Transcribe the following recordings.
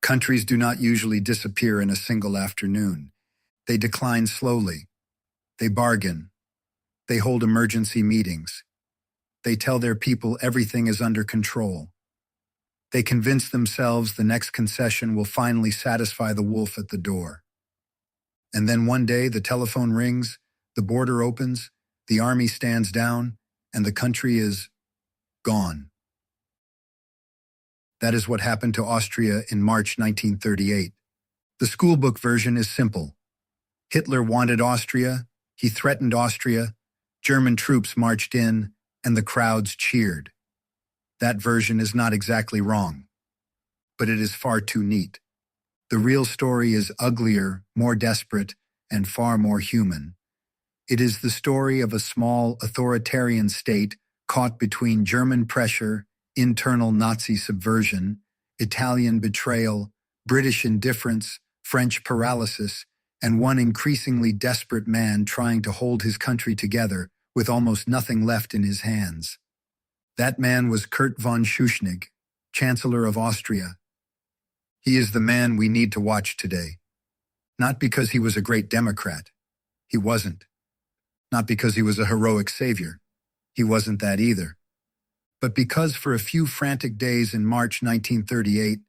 Countries do not usually disappear in a single afternoon. They decline slowly. They bargain. They hold emergency meetings. They tell their people everything is under control. They convince themselves the next concession will finally satisfy the wolf at the door. And then one day the telephone rings, the border opens, the army stands down, and the country is gone. That is what happened to Austria in March 1938. The schoolbook version is simple. Hitler wanted Austria, he threatened Austria, German troops marched in, and the crowds cheered. That version is not exactly wrong, but it is far too neat. The real story is uglier, more desperate, and far more human. It is the story of a small authoritarian state caught between German pressure, internal Nazi subversion, Italian betrayal, British indifference, French paralysis, and one increasingly desperate man trying to hold his country together with almost nothing left in his hands. That man was Kurt von Schuschnigg, Chancellor of Austria. He is the man we need to watch today. Not because he was a great Democrat. He wasn't. Not because he was a heroic savior. He wasn't that either. But because for a few frantic days in March 1938,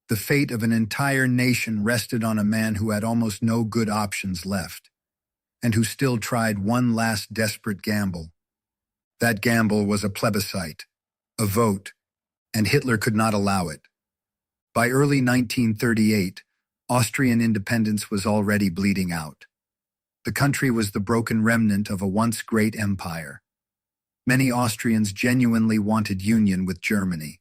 the fate of an entire nation rested on a man who had almost no good options left, and who still tried one last desperate gamble. That gamble was a plebiscite, a vote, and Hitler could not allow it. By early 1938, Austrian independence was already bleeding out. The country was the broken remnant of a once great empire. Many Austrians genuinely wanted union with Germany.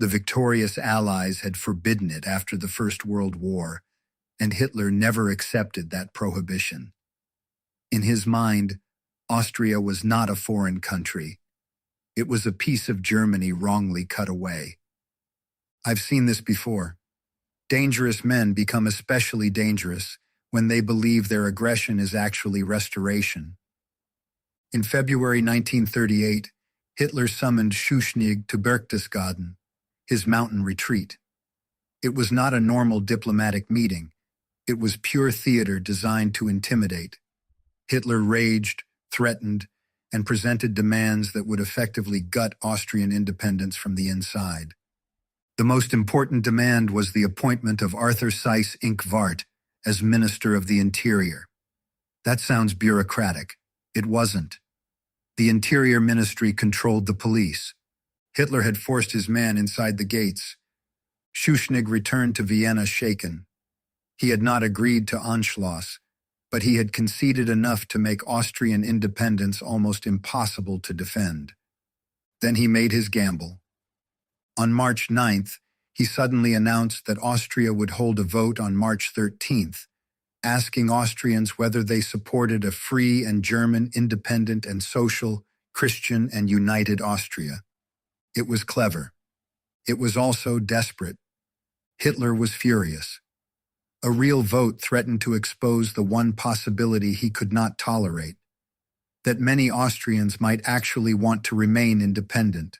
The victorious Allies had forbidden it after the First World War, and Hitler never accepted that prohibition. In his mind, Austria was not a foreign country. It was a piece of Germany wrongly cut away. I've seen this before. Dangerous men become especially dangerous when they believe their aggression is actually restoration. In February 1938, Hitler summoned Schuschnigg to Berchtesgaden, his mountain retreat. It was not a normal diplomatic meeting. It was pure theater designed to intimidate. Hitler raged, threatened, and presented demands that would effectively gut Austrian independence from the inside. The most important demand was the appointment of Arthur Seyss-Inquart as Minister of the Interior. That sounds bureaucratic. It wasn't. The Interior Ministry controlled the police. Hitler had forced his man inside the gates. Schuschnigg returned to Vienna shaken. He had not agreed to Anschluss, but he had conceded enough to make Austrian independence almost impossible to defend. Then he made his gamble. On March 9th, he suddenly announced that Austria would hold a vote on March 13th, asking Austrians whether they supported a free and German, independent and social, Christian and united Austria. It was clever. It was also desperate. Hitler was furious. A real vote threatened to expose the one possibility he could not tolerate, that many Austrians might actually want to remain independent.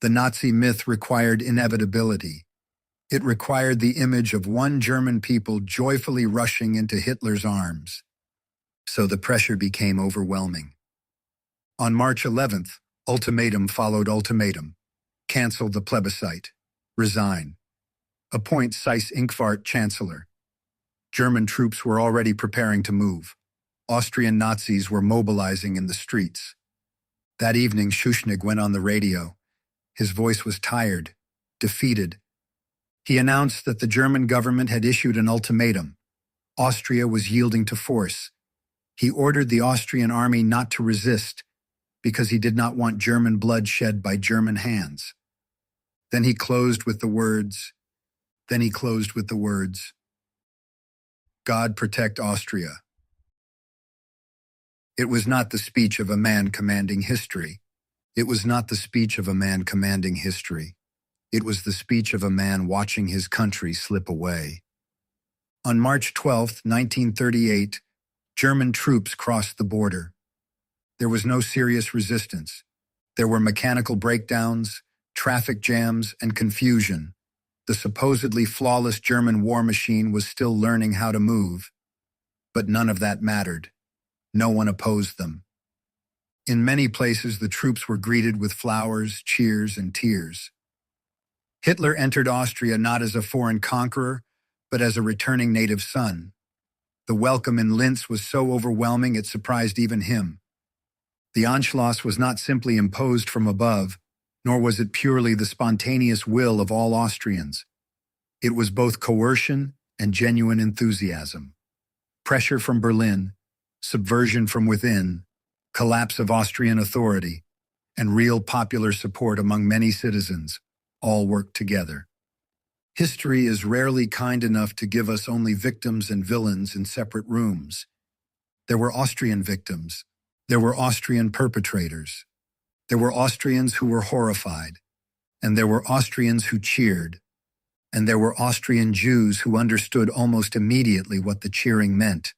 The Nazi myth required inevitability. It required the image of one German people joyfully rushing into Hitler's arms. So the pressure became overwhelming. On March 11th, ultimatum followed ultimatum. Cancel the plebiscite. Resign. Appoint Seyss-Inquart Chancellor. German troops were already preparing to move. Austrian Nazis were mobilizing in the streets. That evening, Schuschnigg went on the radio. His voice was tired, defeated. He announced that the German government had issued an ultimatum. Austria was yielding to force. He ordered the Austrian army not to resist because he did not want German blood shed by German hands. Then he closed with the words, God protect Austria. It was not the speech of a man commanding history. It was not the speech of a man commanding history. It was the speech of a man watching his country slip away. On March 12, 1938, German troops crossed the border. There was no serious resistance. There were mechanical breakdowns, traffic jams, and confusion. The supposedly flawless German war machine was still learning how to move, but none of that mattered. No one opposed them. In many places, the troops were greeted with flowers, cheers, and tears. Hitler entered Austria not as a foreign conqueror, but as a returning native son. The welcome in Linz was so overwhelming it surprised even him. The Anschluss was not simply imposed from above, nor was it purely the spontaneous will of all Austrians. It was both coercion and genuine enthusiasm. Pressure from Berlin, subversion from within, collapse of Austrian authority, and real popular support among many citizens all worked together. History is rarely kind enough to give us only victims and villains in separate rooms. There were Austrian victims. There were Austrian perpetrators. There were Austrians who were horrified. And there were Austrians who cheered. And there were Austrian Jews who understood almost immediately what the cheering meant.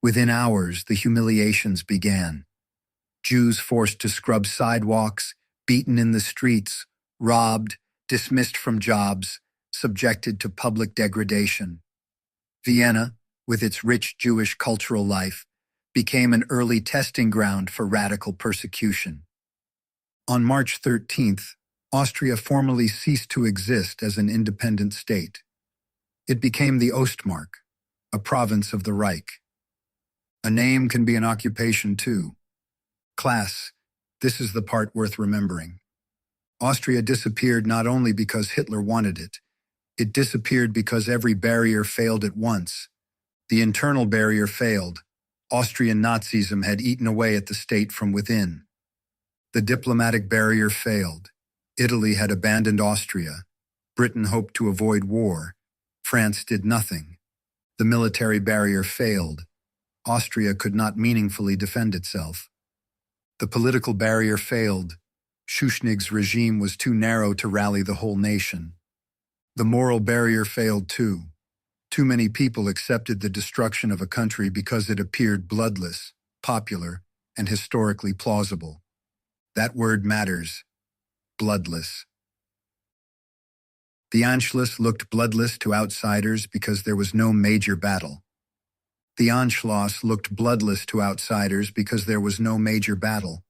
Within hours, the humiliations began. Jews forced to scrub sidewalks, beaten in the streets, robbed, dismissed from jobs, subjected to public degradation. Vienna, with its rich Jewish cultural life, became an early testing ground for radical persecution. On March 13th, Austria formally ceased to exist as an independent state. It became the Ostmark, a province of the Reich. A name can be an occupation too. Class, this is the part worth remembering. Austria disappeared not only because Hitler wanted it. It disappeared because every barrier failed at once. The internal barrier failed. Austrian Nazism had eaten away at the state from within. The diplomatic barrier failed. Italy had abandoned Austria. Britain hoped to avoid war. France did nothing. The military barrier failed. Austria could not meaningfully defend itself. The political barrier failed. Schuschnigg's regime was too narrow to rally the whole nation. The moral barrier failed too. Too many people accepted the destruction of a country because it appeared bloodless, popular, and historically plausible. That word matters. Bloodless. The Anschluss looked bloodless to outsiders because there was no major battle. The Anschluss looked bloodless to outsiders because there was no major battle.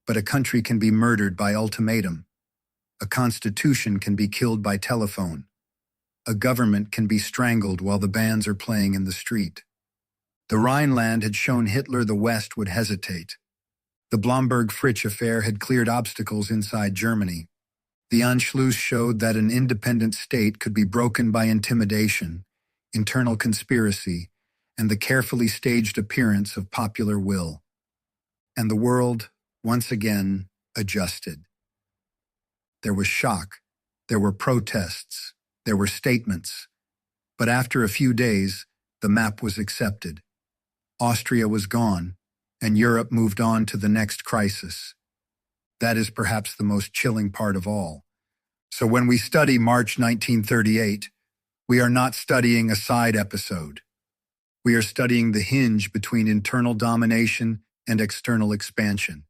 But a country can be murdered by ultimatum. A constitution can be killed by telephone. A government can be strangled while the bands are playing in the street. The Rhineland had shown Hitler the West would hesitate. The Blomberg-Fritsch Affair had cleared obstacles inside Germany. The Anschluss showed that an independent state could be broken by intimidation, internal conspiracy, and the carefully staged appearance of popular will. And the world, once again, adjusted. There was shock. There were protests. There were statements. But after a few days, the map was accepted. Austria was gone, and Europe moved on to the next crisis. That is perhaps the most chilling part of all. So when we study March 1938, we are not studying a side episode. We are studying the hinge between internal domination and external expansion.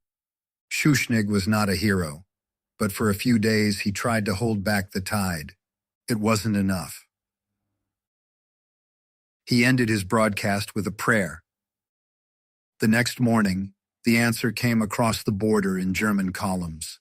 Schuschnigg was not a hero, but for a few days he tried to hold back the tide. It wasn't enough. He ended his broadcast with a prayer. The next morning, the answer came across the border in German columns.